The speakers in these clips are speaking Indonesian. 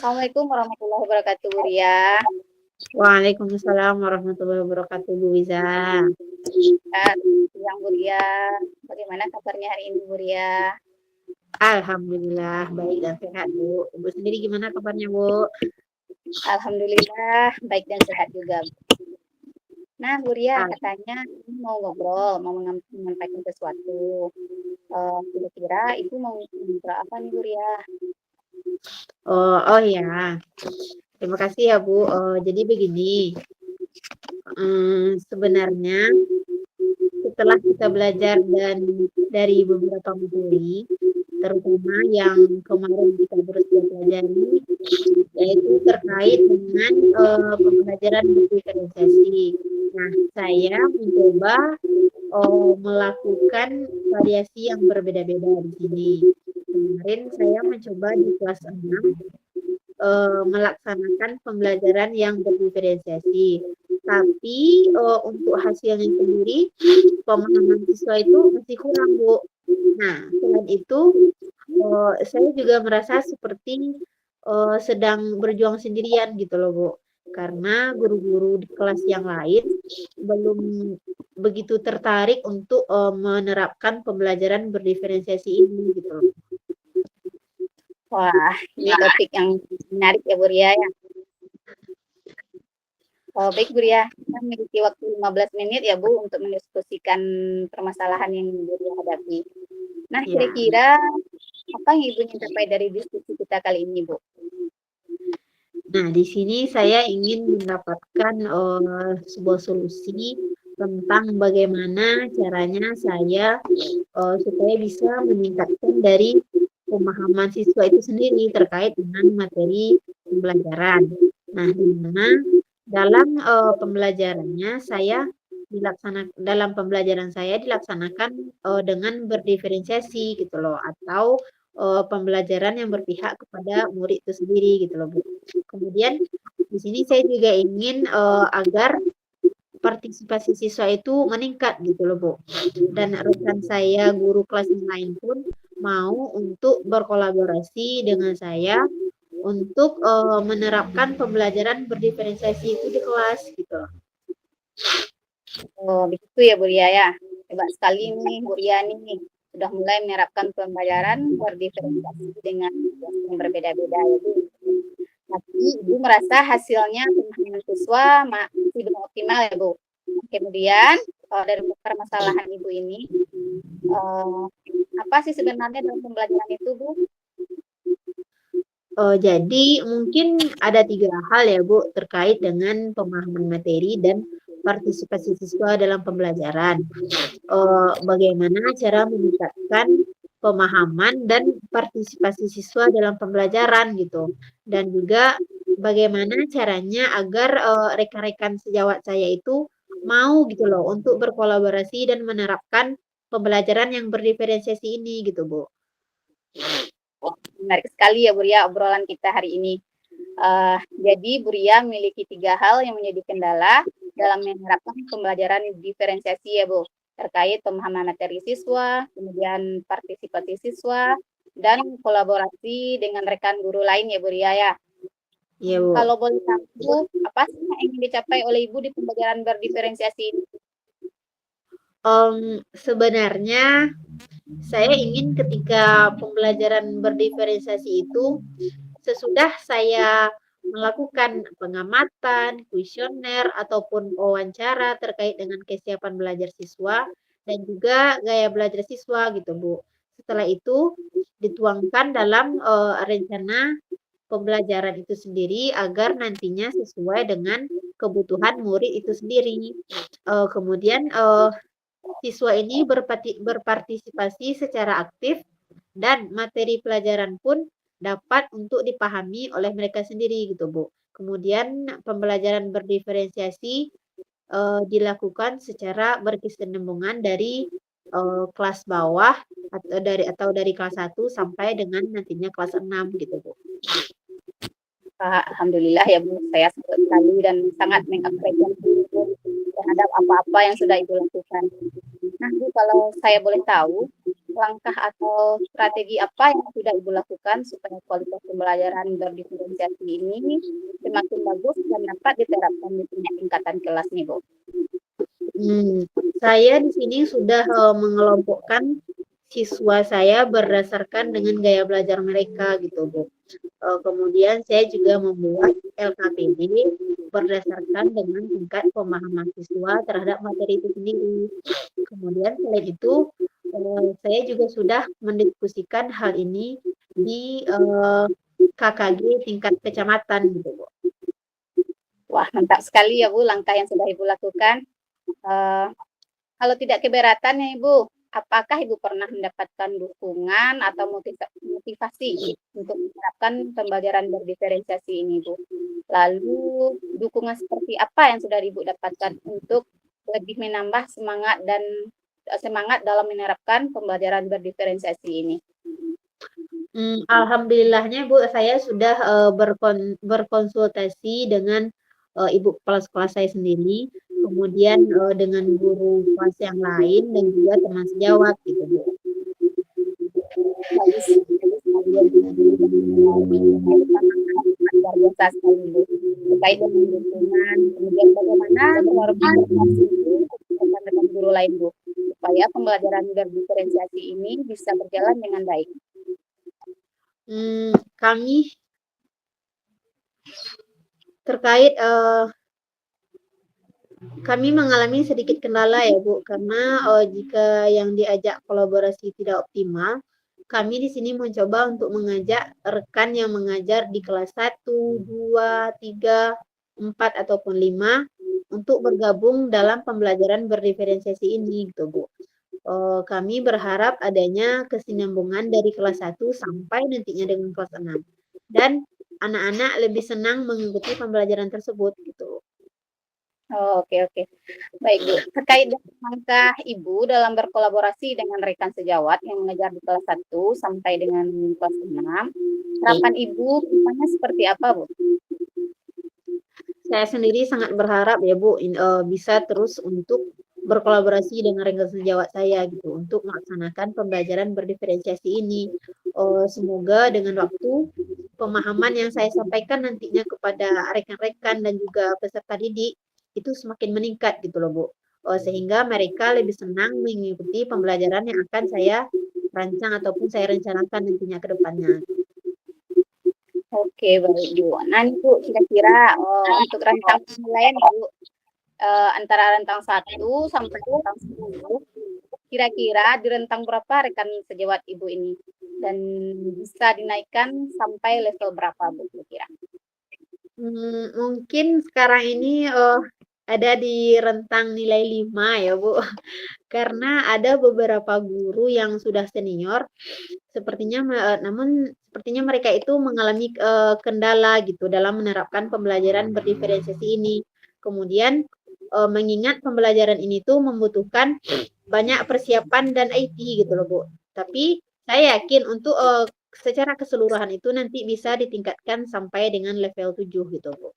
Assalamualaikum warahmatullahi wabarakatuh, Bu Ria. Waalaikumsalam warahmatullahi wabarakatuh, Bu Wiza. Siang Bu Ria. Bagaimana kabarnya hari ini, Bu Ria? Alhamdulillah baik dan sehat, Bu. Ibu sendiri gimana kabarnya, Bu? Alhamdulillah baik dan sehat juga. Nah, Bu Ria, Ah, katanya ini mau ngobrol, mau menyampaikan sesuatu. Kira-kira Ibu mau ngobrol apa nih, Bu Ria? oh ya, terima kasih ya, Bu. Jadi begini, sebenarnya setelah kita belajar dan dari beberapa materi, terutama yang kemarin kita pelajari, yaitu terkait dengan pembelajaran berdiferensiasi. Nah, saya mencoba melakukan variasi yang berbeda-beda di sini. Kemarin saya mencoba di kelas 6 melaksanakan pembelajaran yang berdiferensiasi. Tapi untuk hasilnya sendiri, pemahaman siswa itu masih kurang, Bu. Nah, selain itu, saya juga merasa seperti sedang berjuang sendirian gitu loh, Bu. Karena guru-guru di kelas yang lain belum begitu tertarik untuk menerapkan pembelajaran berdiferensiasi ini gitu loh. Wah, ini topik yang menarik ya, Bu Ria ya. Baik, Bu Ria. Kita memiliki waktu 15 menit ya, Bu, untuk mendiskusikan permasalahan yang Bu Ria hadapi. Nah, Ya. kira-kira apa yang Ibu ingin capai dari diskusi kita kali ini, Bu? Nah, di sini saya ingin mendapatkan sebuah solusi tentang bagaimana caranya saya supaya bisa meningkatkan dari pemahaman siswa itu sendiri terkait dengan materi pembelajaran. Nah, di mana dalam pembelajarannya dalam pembelajaran saya dilaksanakan dengan berdiferensiasi gitu loh, atau pembelajaran yang berpihak kepada murid itu sendiri gitu loh, Bu. Kemudian di sini saya juga ingin agar partisipasi siswa itu meningkat gitu loh, Bu. Dan rekan saya guru kelas yang lain pun mau untuk berkolaborasi dengan saya untuk menerapkan pembelajaran berdiferensiasi itu di kelas gitu. Oh, begitu ya, Bu Ria ya. Hebat sekali nih, Bu Ria nih. Sudah mulai menerapkan pembelajaran berdiferensiasi dengan yang berbeda-beda ya, Bu. Tapi Ibu merasa hasilnya pemahaman siswa masih belum optimal ya, Bu. Kemudian, dari permasalahan Ibu ini, apa sih sebenarnya dalam pembelajaran itu, Bu? Jadi mungkin ada 3 hal ya, Bu, terkait dengan pemahaman materi dan partisipasi siswa dalam pembelajaran. Bagaimana cara meningkatkan pemahaman dan partisipasi siswa dalam pembelajaran gitu. Dan juga bagaimana caranya agar rekan-rekan sejawat saya itu mau gitu loh untuk berkolaborasi dan menerapkan pembelajaran yang berdiferensiasi ini gitu, Bu. Menarik sekali ya, Bu Ria, obrolan kita hari ini. Jadi Bu Ria memiliki 3 hal yang menjadi kendala dalam menerapkan pembelajaran diferensiasi ya, Bu. Terkait pemahaman materi siswa, kemudian partisipasi siswa, dan kolaborasi dengan rekan guru lain ya, Bu Ria ya. Iya, Bu. Kalau boleh tahu, apa sih yang ingin dicapai oleh Ibu di pembelajaran berdiferensiasi ini? Sebenarnya saya ingin ketika pembelajaran berdiferensiasi itu sesudah saya melakukan pengamatan, kuesioner, ataupun wawancara terkait dengan kesiapan belajar siswa dan juga gaya belajar siswa gitu, Bu. Setelah itu dituangkan dalam rencana pembelajaran itu sendiri agar nantinya sesuai dengan kebutuhan murid itu sendiri. Kemudian siswa ini berpartisipasi secara aktif dan materi pelajaran pun dapat untuk dipahami oleh mereka sendiri gitu, Bu. Kemudian pembelajaran berdiferensiasi dilakukan secara berkesinambungan dari kelas bawah atau dari kelas 1 sampai dengan nantinya kelas 6 gitu, Bu. Alhamdulillah ya, Bu, saya salut sekali dan sangat mengapresiasi Ibu terhadap apa-apa yang sudah Ibu lakukan. Nah, Bu, kalau saya boleh tahu, langkah atau strategi apa yang sudah Ibu lakukan supaya kualitas pembelajaran berdiferensiasi ini semakin bagus dan dapat diterapkan di tingkat tingkatan kelas nih, Bu? Saya di sini sudah mengelompokkan siswa saya berdasarkan dengan gaya belajar mereka gitu, Bu. Kemudian saya juga membuat LKPD berdasarkan dengan tingkat pemahaman siswa terhadap materi itu sendiri. Kemudian selain itu, saya juga sudah mendiskusikan hal ini di KKG tingkat kecamatan gitu, Bu. Wah, mantap sekali ya, Bu, langkah yang sudah Ibu lakukan. Kalau tidak keberatan ya Ibu, apakah Ibu pernah mendapatkan dukungan atau motivasi untuk menerapkan pembelajaran berdiferensiasi ini, Bu? Lalu dukungan seperti apa yang sudah Ibu dapatkan untuk lebih menambah semangat dalam menerapkan pembelajaran berdiferensiasi ini? Alhamdulillahnya Bu, saya sudah berkonsultasi dengan ibu kepala sekolah saya sendiri, kemudian dengan guru kelas yang lain dan juga teman sejawat gitu Bu. Bagus, bagus sekali ya Bu. Luar biasa sekali Bu. Terkait dengan dukungan, kemudian bagaimana berkoordinasi itu dengan rekan guru lain Bu, supaya pembelajaran berdiferensiasi ini bisa berjalan dengan baik. Kami terkait kami mengalami sedikit kendala ya Bu, karena jika yang diajak kolaborasi tidak optimal, kami di sini mencoba untuk mengajak rekan yang mengajar di kelas 1, 2, 3, 4 ataupun 5 untuk bergabung dalam pembelajaran berdiferensiasi ini gitu Bu. Kami berharap adanya kesinambungan dari kelas 1 sampai nantinya dengan kelas 6. Dan anak-anak lebih senang mengikuti pembelajaran tersebut gitu. Oh, oke, oke. Baik Bu, terkait dengan langkah Ibu dalam berkolaborasi dengan rekan sejawat yang mengajar di kelas 1 sampai dengan kelas 6, harapan Ibu kedepannya seperti apa Bu? Saya sendiri sangat berharap ya Bu, bisa terus untuk berkolaborasi dengan rekan sejawat saya gitu, untuk melaksanakan pembelajaran berdiferensiasi ini. Semoga dengan waktu, pemahaman yang saya sampaikan nantinya kepada rekan-rekan dan juga peserta didik, itu semakin meningkat gitu loh Bu. Sehingga mereka lebih senang mengikuti pembelajaran yang akan saya rancang ataupun saya rencanakan nantinya ke depannya. Oke, baik Bu. Nah nih Bu, kira-kira untuk rentang penilaian Bu, antara rentang 1 sampai rentang 10, kira-kira di rentang berapa rekan sejawat Ibu ini? Dan bisa dinaikkan sampai level berapa Bu kira-kira? Mungkin sekarang ini ada di rentang nilai 5 ya Bu, karena ada beberapa guru yang sudah senior, namun sepertinya mereka itu mengalami kendala gitu dalam menerapkan pembelajaran berdiferensiasi ini. Kemudian mengingat pembelajaran ini tuh membutuhkan banyak persiapan dan IT gitu loh Bu. Tapi saya yakin untuk secara keseluruhan itu nanti bisa ditingkatkan sampai dengan level 7 gitu Bu.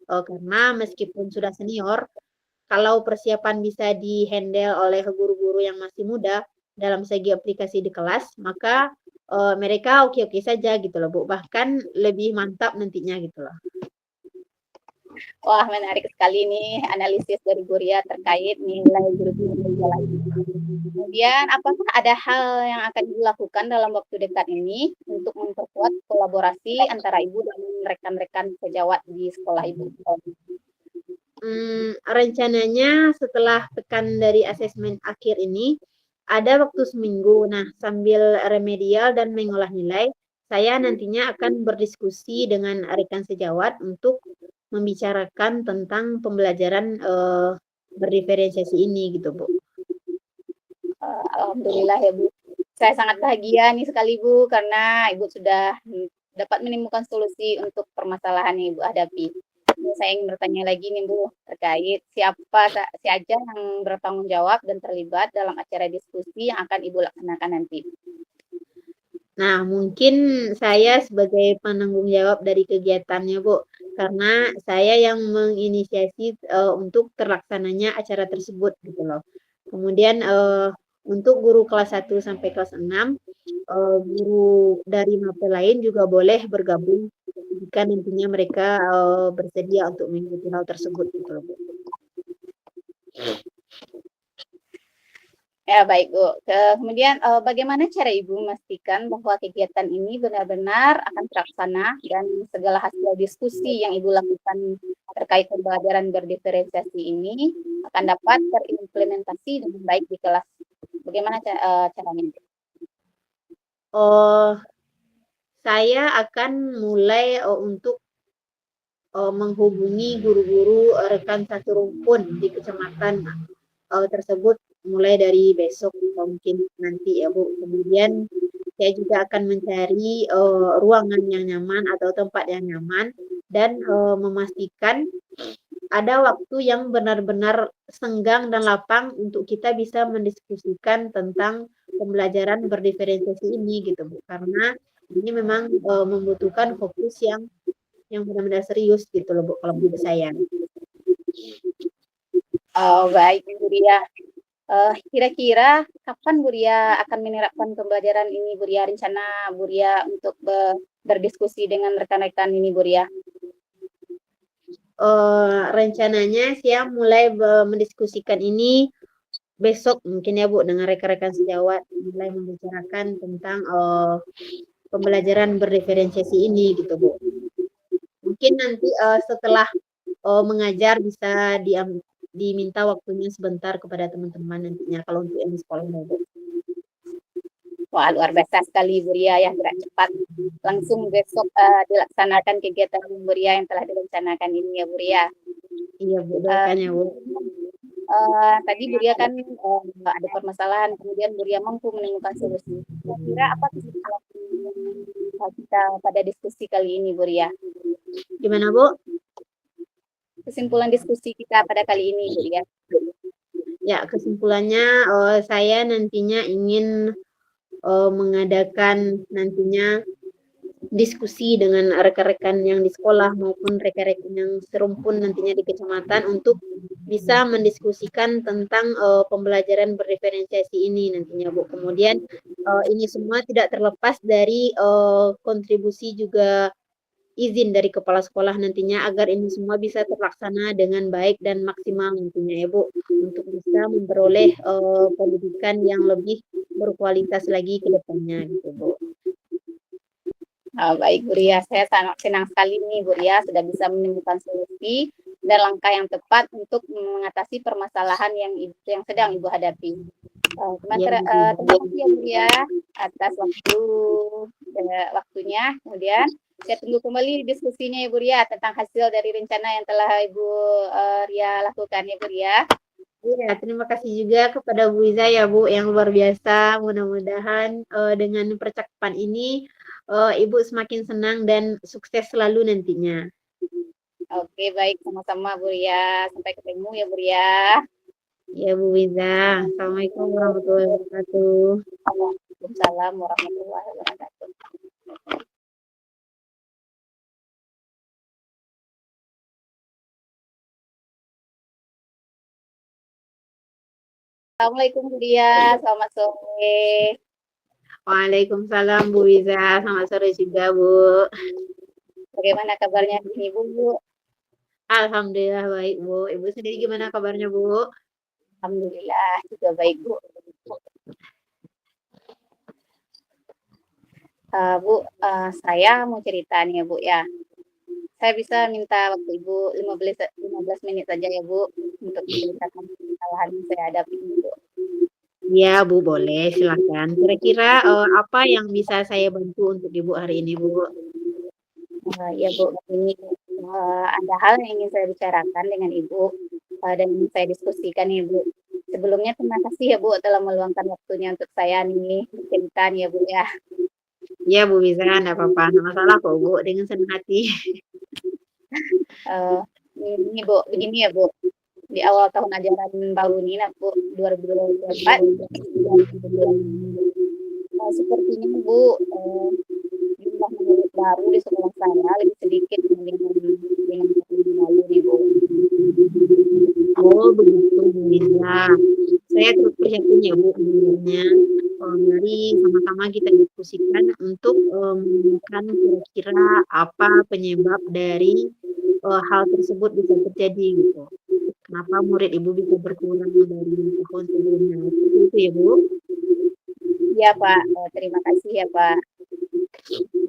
Karena meskipun sudah senior, kalau persiapan bisa di-handle oleh guru-guru yang masih muda dalam segi aplikasi di kelas, maka mereka oke-oke saja gitu loh Bu. Bahkan lebih mantap nantinya gitu loh. Wah, menarik sekali nih analisis dari Guria terkait nilai guru-guru lain. Kemudian, apakah ada hal yang akan dilakukan dalam waktu dekat ini untuk memperkuat kolaborasi antara Ibu dan rekan-rekan sejawat di sekolah Ibu? Rencananya setelah tekan dari asesmen akhir ini, ada waktu seminggu. Nah, sambil remedial dan mengolah nilai, saya nantinya akan berdiskusi dengan rekan sejawat untuk membicarakan tentang pembelajaran berdiferensiasi ini gitu Bu. Alhamdulillah ya Bu. Saya sangat bahagia nih sekali Bu, karena Ibu sudah dapat menemukan solusi untuk permasalahan yang Ibu hadapi. Saya ingin bertanya lagi nih Bu, terkait siapa saja yang bertanggung jawab dan terlibat dalam acara diskusi yang akan Ibu laksanakan nanti. Nah, mungkin saya sebagai penanggung jawab dari kegiatannya, Bu, karena saya yang menginisiasi untuk terlaksananya acara tersebut gitu loh. Kemudian Untuk guru kelas 1 sampai kelas 6, guru dari mata lain juga boleh bergabung jika nantinya mereka bersedia untuk mengikuti hal tersebut gitu loh Bu. Ya, baik, Bu. Kemudian bagaimana cara Ibu memastikan bahwa kegiatan ini benar-benar akan terlaksana dan segala hasil diskusi yang Ibu lakukan terkait pembelajaran berdiferensiasi ini akan dapat terimplementasi dengan baik di kelas. Bagaimana caranya? Saya akan mulai untuk menghubungi guru-guru rekan satu rumpun di kecamatan tersebut mulai dari besok atau mungkin nanti ya Bu. Kemudian saya juga akan mencari ruangan yang nyaman atau tempat yang nyaman dan memastikan ada waktu yang benar-benar senggang dan lapang untuk kita bisa mendiskusikan tentang pembelajaran berdiferensiasi ini gitu Bu. Karena ini memang membutuhkan fokus yang benar-benar serius gitu loh Bu kalau menurut saya. Oh, baik, Bu Ria. Kira-kira kapan Bu Ria akan menerapkan pembelajaran ini, Bu Ria? Rencana Bu Ria untuk berdiskusi dengan rekan-rekan ini, Bu Ria? Rencananya saya mulai mendiskusikan ini besok mungkin ya Bu dengan rekan-rekan sejawat mulai membicarakan tentang pembelajaran berdiferensiasi ini gitu Bu. Mungkin nanti setelah mengajar bisa diminta waktunya sebentar kepada teman-teman nantinya kalau untuk yang di sekolah Bu. Wah, luar biasa sekali Bu Ria ya, gerak cepat. Langsung besok dilaksanakan kegiatan Bu Ria yang telah direncanakan ini ya Bu Ria. Iya Bu, doakan ya Bu. Tadi Bu Ria kan ada permasalahan, kemudian Bu Ria mampu menemukan solusi. Kira-kira apa kesimpulan kita pada diskusi kali ini Bu Ria? Gimana Bu? Kesimpulan diskusi kita pada kali ini Bu Ria. Ya, kesimpulannya saya nantinya ingin mengadakan nantinya diskusi dengan rekan-rekan yang di sekolah maupun rekan-rekan yang serumpun nantinya di kecamatan untuk bisa mendiskusikan tentang pembelajaran berdiferensiasi ini nantinya Bu. Kemudian ini semua tidak terlepas dari kontribusi juga izin dari kepala sekolah nantinya agar ini semua bisa terlaksana dengan baik dan maksimal nantinya ya Bu untuk bisa memperoleh pendidikan yang lebih berkualitas lagi ke depannya gitu Bu. Baik Bu Ria, saya sangat senang sekali nih Bu Ria sudah bisa menemukan solusi dan langkah yang tepat untuk mengatasi permasalahan yang sedang Ibu hadapi. Terima kasih ya Bu Ria atas waktunya. Kemudian saya tunggu kembali diskusinya ya Bu Ria tentang hasil dari rencana yang telah Ibu Ria lakukan ya Bu Ria. Iya, terima kasih juga kepada Bu Iza ya Bu yang luar biasa. Mudah-mudahan dengan percakapan ini Ibu semakin senang dan sukses selalu nantinya. Oke, baik, sama-sama Bu Ria. Sampai ketemu ya Bu Ria. Ya Bu Iza. Assalamualaikum warahmatullahi wabarakatuh. Waalaikumsalam warahmatullahi wabarakatuh. Assalamualaikum Bu Ria, selamat sore. Waalaikumsalam Bu Iza, selamat sore juga Bu. Bagaimana kabarnya ini Bu? Alhamdulillah baik Bu. Ibu sendiri gimana kabarnya Bu? Alhamdulillah juga baik Bu. Bu, saya mau cerita nih ya Bu ya. Saya bisa minta waktu Ibu 15 menit saja ya Bu untuk menceritakan kesalahan yang saya hadapi Bu. Iya Bu, boleh silakan. Kira-kira apa yang bisa saya bantu untuk Ibu hari ini Bu? Ya Bu, ini ada hal yang ingin saya bicarakan dengan Ibu dan ingin saya diskusikan nih Bu. Sebelumnya terima kasih ya Bu telah meluangkan waktunya untuk saya nih cerita nih ya Bu ya. Iya Bu bisa, enggak apa-apa, enggak masalah kok Bu, dengan senang hati. Ini Bu, begini ya Bu. Di awal tahun ajaran baru ini Bu 2024 sepertinya Bu jumlah murid baru di sekolah saya lebih sedikit dengan tahun yang lalu nih Bu. Oh, begitu Bu Liza. Saya turut prihatin ya Bu dengarnya. Mari sama-sama kita diskusikan untuk menemukan kira-kira apa penyebab dari hal tersebut bisa terjadi gitu. Kenapa murid Ibu bisa berkurang dari tahun sebelumnya? Seperti itu ya Bu. Iya Pak, terima kasih ya Pak.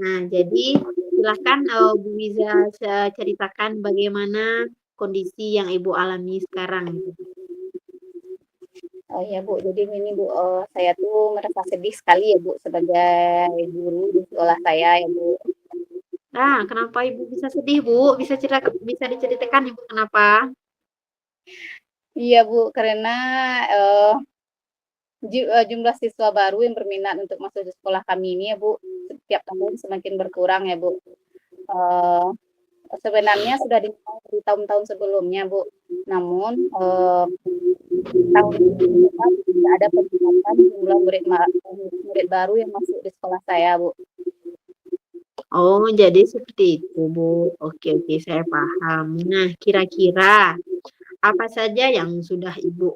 Nah, jadi silahkan Bu Wiza ceritakan bagaimana kondisi yang Ibu alami sekarang. Oh iya Bu, jadi ini Bu, saya tuh merasa sedih sekali ya Bu sebagai guru di sekolah saya ya Bu. Ah, kenapa Ibu bisa sedih, Bu? Bisa diceritakan Ibu kenapa? Iya Bu, karena eh, jumlah siswa baru yang berminat untuk masuk di sekolah kami ini ya Bu, setiap tahun semakin berkurang ya Bu. Eh, Sebenarnya sudah di tahun-tahun sebelumnya Bu, namun tahun ini tetap tidak ada peningkatan jumlah murid baru yang masuk di sekolah saya Bu. Oh, jadi seperti itu, Bu. Oke, oke, saya paham. Nah, kira-kira apa saja yang sudah Ibu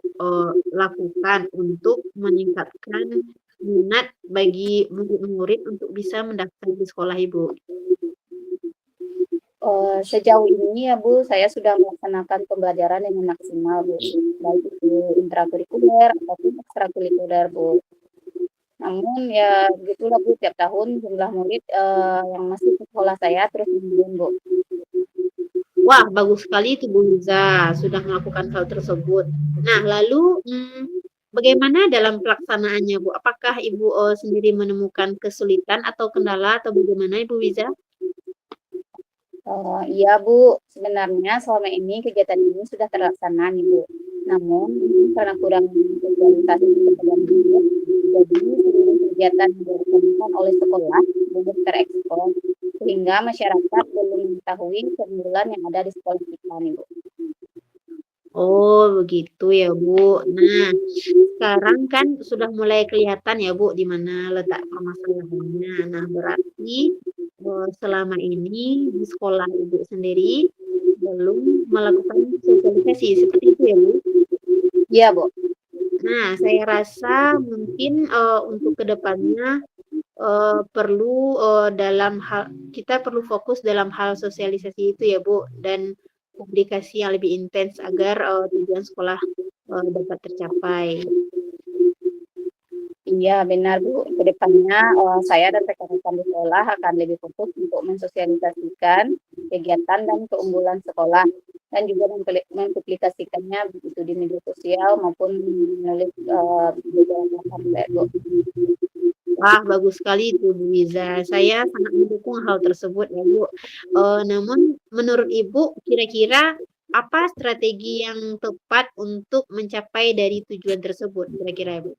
lakukan untuk meningkatkan minat bagi murid-murid untuk bisa mendaftar di sekolah Ibu? Sejauh ini ya Bu, saya sudah melaksanakan pembelajaran dengan maksimal Bu, baik itu intrakurikuler ataupun ekstrakurikuler Bu. Namun ya begitulah Bu, tiap tahun jumlah murid yang masuk ke sekolah saya terus menurun Bu. Wah, bagus sekali itu Bu Liza sudah melakukan hal tersebut. Nah, lalu bagaimana dalam pelaksanaannya Bu? Apakah Ibu sendiri menemukan kesulitan atau kendala atau bagaimana Ibu Liza? Iya Bu, sebenarnya selama ini kegiatan ini sudah terlaksana nih Bu. Namun karena kurang sosialisasi kepada murid, jadi seluruh kegiatan yang dilakukan oleh sekolah belum terekspos sehingga masyarakat belum mengetahui keunggulan yang ada di sekolah kita nih Bu. Oh, begitu ya Bu. Nah, sekarang kan sudah mulai kelihatan ya Bu di mana letak permasalahannya. Nah, berarti selama ini di sekolah Ibu sendiri belum melakukan sosialisasi seperti itu ya Bu? Iya Bu. Nah, saya rasa mungkin untuk kedepannya perlu dalam hal kita perlu fokus dalam hal sosialisasi itu ya Bu dan publikasi yang lebih intens agar tujuan sekolah dapat tercapai. Iya benar Bu, ke depannya saya dan rekan-rekan di sekolah akan lebih fokus untuk mensosialisasikan kegiatan dan keunggulan sekolah dan juga mempublikasikannya begitu di media sosial maupun menulis beberapa pamflet Bu. Wah, bagus sekali itu Bu Wiza. Saya sangat mendukung hal tersebut ya Bu. Namun menurut Ibu kira-kira apa strategi yang tepat untuk mencapai dari tujuan tersebut kira-kira Bu?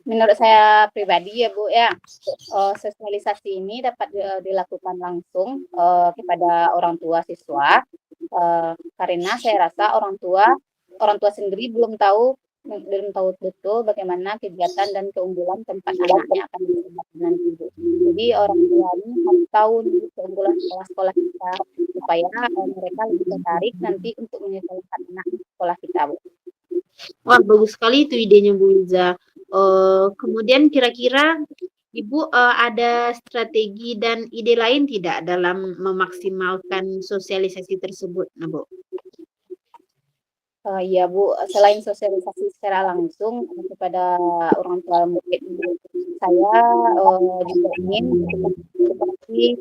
Menurut saya pribadi ya Bu ya, sosialisasi ini dapat dilakukan langsung kepada orang tua siswa karena saya rasa orang tua sendiri belum tahu betul bagaimana kegiatan dan keunggulan tempat anaknya akan dikembangkan nanti Bu. Jadi orang tua ini harus tahu nih keunggulan sekolah-sekolah kita supaya mereka lebih tertarik nanti untuk menyekolahkan anak di sekolah kita Bu. Wah, bagus sekali itu idenya Bu Liza. Kemudian kira-kira Ibu ada strategi dan ide lain tidak dalam memaksimalkan sosialisasi tersebut, nah Bu? Iya Bu, selain sosialisasi secara langsung kepada orang tua murid, saya juga ingin seperti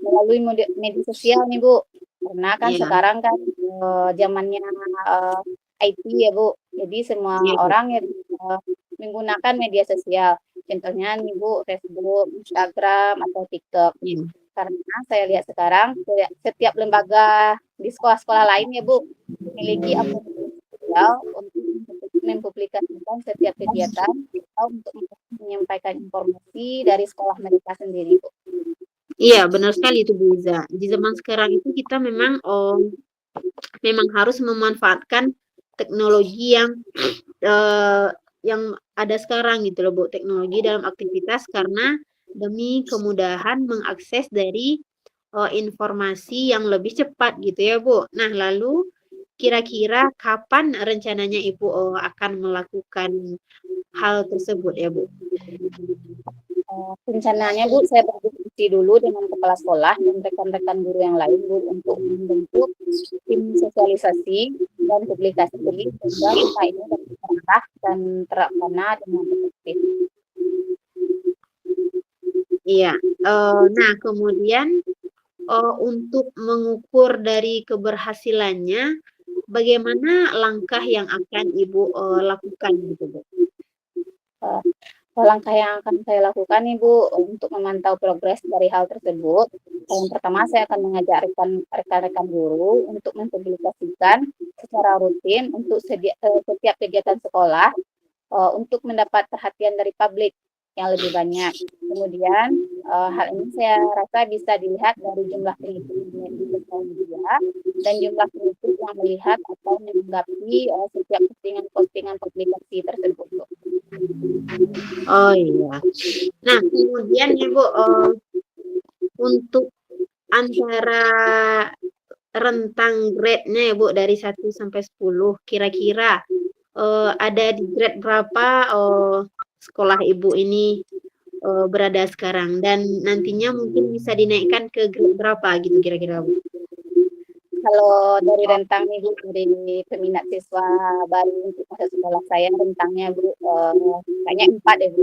melalui media sosial nih Bu, karena kan Iya, sekarang kan zamannya IT ya Bu, jadi semua iya Bu. orang ya menggunakan media sosial. Contohnya nih Bu, Facebook, Instagram, atau TikTok. Iya. Karena saya lihat sekarang setiap lembaga di sekolah-sekolah lain ya Bu, memiliki akun sosial untuk mempublikasikan setiap kegiatan atau untuk menyampaikan informasi dari sekolah mereka sendiri Bu. Iya, benar sekali itu Bu Liza. Di zaman sekarang itu kita memang harus memanfaatkan teknologi yang ada sekarang gitu loh Bu, teknologi dalam aktivitas karena demi kemudahan mengakses dari informasi yang lebih cepat gitu ya, Bu. Nah, lalu kira-kira kapan rencananya Ibu akan melakukan hal tersebut ya, Bu? Rencananya Bu, saya berdiskusi dulu dengan kepala sekolah dan rekan-rekan guru yang lain Bu untuk membentuk tim sosialisasi dan publikasi sehingga upaya ini dapat terarah dan terlaksana dengan efektif. Iya. Nah, kemudian untuk mengukur dari keberhasilannya, bagaimana langkah yang akan Ibu lakukan gitu, Bu? Langkah yang akan saya lakukan nih Bu, untuk memantau progres dari hal tersebut, yang pertama saya akan mengajak rekan-rekan guru untuk mempublikasikan secara rutin untuk setiap kegiatan sekolah, untuk mendapat perhatian dari publik yang lebih banyak. Kemudian, hal ini saya rasa bisa dilihat dari jumlah pengikut di sosial media dan jumlah pengikut yang melihat atau menanggapi, setiap postingan publikasi tersebut, Bu. Oh iya. Nah, kemudian ya Bu, untuk antara rentang grade-nya ya Bu dari 1 sampai 10, kira-kira ada di grade berapa sekolah Ibu ini berada sekarang dan nantinya mungkin bisa dinaikkan ke grade berapa gitu kira-kira Bu? Kalau dari rentang nih Bu, dari peminat siswa baru untuk masuk sekolah saya rentangnya Bu, kayaknya 4 deh Bu.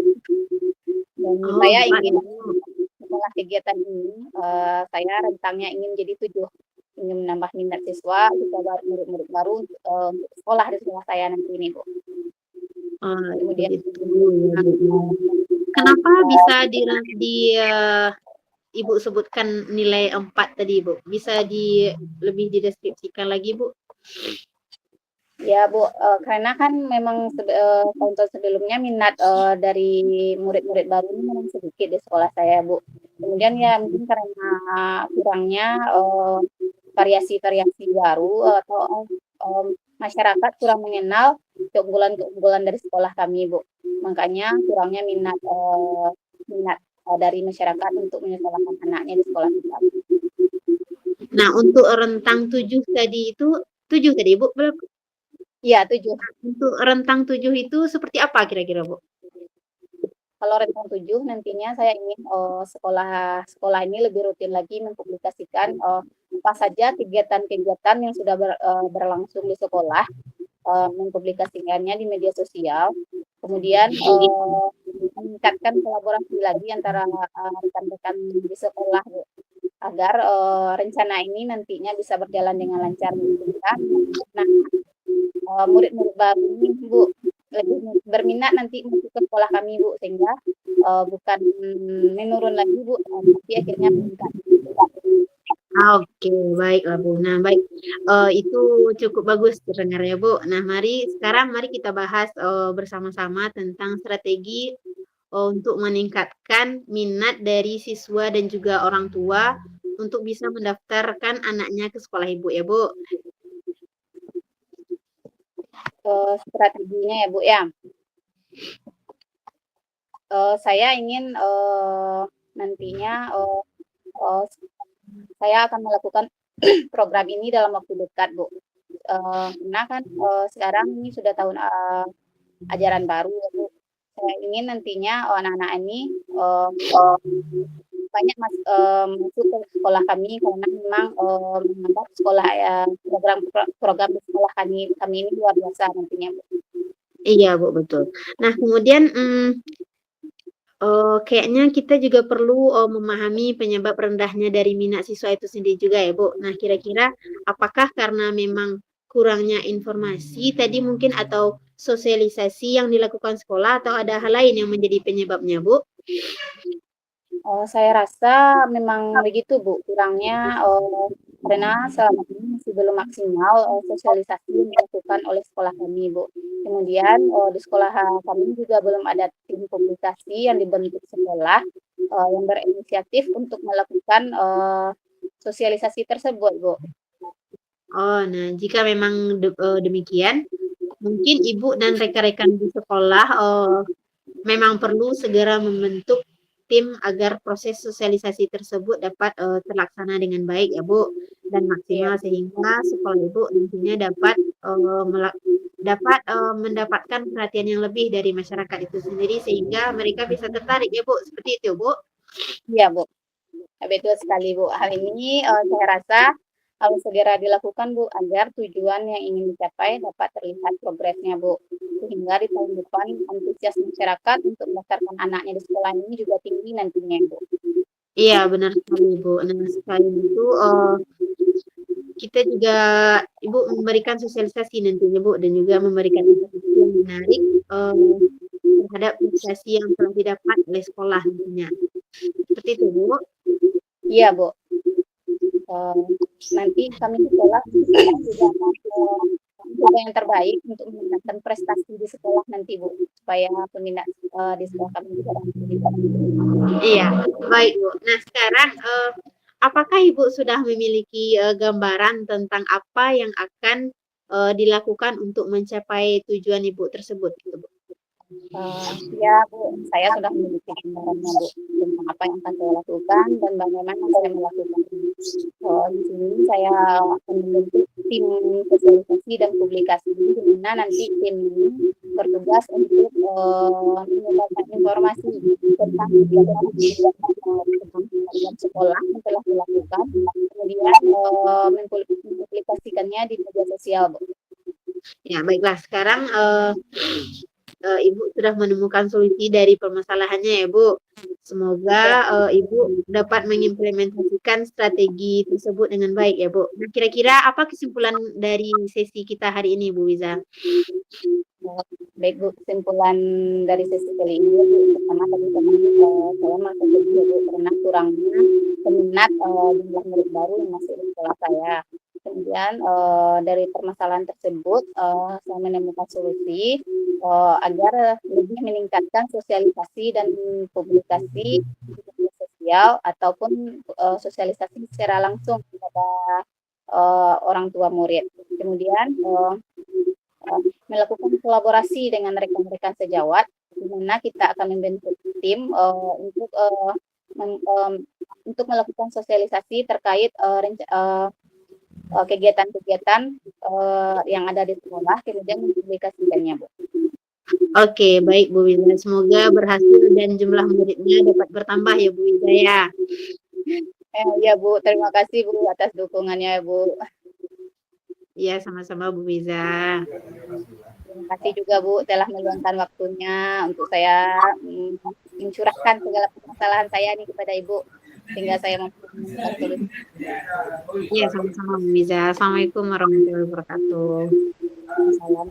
Dan Oh, saya 4 ingin Bu. setelah kegiatan ini, saya rentangnya ingin jadi 7, ingin menambah minat siswa murid-murid baru, untuk sekolah di sekolah saya nanti ini Bu. Oh, Kemudian begitu ya Bu. Kenapa bisa Ibu sebutkan nilai 4 tadi Bu? Bisa lebih dideskripsikan lagi Bu? ya Bu, karena kan memang tahun-tahun sebelumnya minat, dari murid-murid baru ini memang sedikit di sekolah saya Bu. Kemudian ya mungkin karena kurangnya, variasi-variasi baru atau, masyarakat kurang mengenal keunggulan-keunggulan dari sekolah kami Bu. Makanya kurangnya minat, dari masyarakat untuk menyekolahkan anaknya di sekolah kita. Nah, untuk rentang 7 tadi itu 7 tadi Bu? Iya 7. Untuk rentang 7 itu seperti apa kira-kira Bu? Kalau rentang 7 nantinya saya ingin, sekolah ini lebih rutin lagi mempublikasikan, apa saja kegiatan-kegiatan yang sudah berlangsung di sekolah, mempublikasikannya di media sosial. Kemudian, meningkatkan kolaborasi lagi antara, rekan-rekan di sekolah Bu, agar, rencana ini nantinya bisa berjalan dengan lancar sehingga murid-murid baru ini Bu, lebih berminat nanti masuk ke sekolah kami Bu, sehingga, bukan menurun lagi Bu, tapi akhirnya meningkat. Oke, baiklah Bu. Nah, baik, itu cukup bagus terdengarnya Bu. Nah, mari kita bahas bersama-sama tentang strategi untuk meningkatkan minat dari siswa dan juga orang tua untuk bisa mendaftarkan anaknya ke sekolah Ibu ya Bu. Strateginya ya Bu ya. Saya ingin, nantinya, saya akan melakukan program ini dalam waktu dekat Bu. Karena kan, sekarang ini sudah tahun, ajaran baru ya Bu. Saya ingin nantinya, anak-anak ini, banyak masuk ke sekolah kami karena memang, menganggap sekolah program di sekolah kami ini luar biasa nantinya Bu. Iya Bu, betul. Nah, kemudian kayaknya kita juga perlu memahami penyebab rendahnya dari minat siswa itu sendiri juga ya Bu. Nah, kira-kira apakah karena memang kurangnya informasi tadi mungkin atau sosialisasi yang dilakukan sekolah atau ada hal lain yang menjadi penyebabnya Bu? Saya rasa memang begitu Bu, kurangnya, karena selama ini masih belum maksimal, sosialisasi yang dilakukan oleh sekolah kami Bu. Kemudian, di sekolah kami juga belum ada tim publikasi yang dibentuk sekolah, yang berinisiatif untuk melakukan, sosialisasi tersebut Bu. Oh, nah jika memang demikian, mungkin Ibu dan rekan-rekan di sekolah memang perlu segera membentuk tim agar proses sosialisasi tersebut dapat terlaksana dengan baik ya Bu dan Iya, maksimal sehingga sekolah Ibu nantinya dapat mendapatkan perhatian yang lebih dari masyarakat itu sendiri sehingga mereka bisa tertarik ya Bu, seperti itu Bu. iya Bu. Betul sekali Bu. Hal ini saya rasa harus segera dilakukan Bu agar tujuan yang ingin dicapai dapat terlihat progresnya Bu. Sehingga di tahun depan antusias masyarakat untuk mendaftarkan anaknya di sekolah ini juga tinggi nantinya Bu. Iya benar sekali Bu. Nah selain itu kita juga Ibu memberikan sosialisasi nantinya Bu dan juga memberikan informasi yang menarik terhadap prestasi yang telah didapat oleh sekolah nantinya. Seperti itu Bu. Iya Bu. Nanti kami sekolah juga akan mencoba yang terbaik untuk meningkatkan prestasi di sekolah nanti Bu, supaya peminat di sekolah kami juga dapat. Iya, baik Bu. Nah sekarang apakah Ibu sudah memiliki gambaran tentang apa yang akan dilakukan untuk mencapai tujuan Ibu tersebut gitu Bu? Ya Bu, saya sudah memiliki gambarannya Bu tentang apa yang akan saya lakukan dan bagaimana saya melakukan. Di sini saya akan membentuk tim sosialisasi dan publikasi di mana nanti tim ini bertugas untuk menyebarkan informasi tentang kegiatan kegiatan sekolah yang telah dilakukan, kemudian mempublikasikannya di media sosial Bu. Ya baiklah sekarang Ibu sudah menemukan solusi dari permasalahannya ya Bu. Semoga Ibu dapat mengimplementasikan strategi tersebut dengan baik ya Bu. Nah kira-kira apa kesimpulan dari sesi kita hari ini Bu Wiza? Baik Bu, kesimpulan dari sesi kali ini Bu, pertama tadi saya merasa sedih Bu karena kurangnya peminat jumlah murid baru yang masuk di sekolah saya. Kemudian dari permasalahan tersebut saya menemukan solusi agar lebih meningkatkan sosialisasi dan publikasi di media sosial ataupun sosialisasi secara langsung kepada orang tua murid. Kemudian melakukan kolaborasi dengan rekan-rekan sejawat, di mana kita akan membentuk tim untuk melakukan sosialisasi terkait kegiatan-kegiatan yang ada di sekolah, kemudian mempublikasikannya, Bu. Oke, baik Bu Wiza. Semoga berhasil dan jumlah muridnya dapat bertambah ya Bu Wiza ya. Ya Bu, terima kasih Bu atas dukungannya Bu. Iya, sama-sama Bu Wiza. Terima kasih juga Bu telah meluangkan waktunya untuk saya mencurahkan segala permasalahan saya nih kepada Ibu sehingga saya mampu menemukan solusi. Iya, sama-sama Bu Wiza. Assalamualaikum warahmatullahi wabarakatuh. Salam.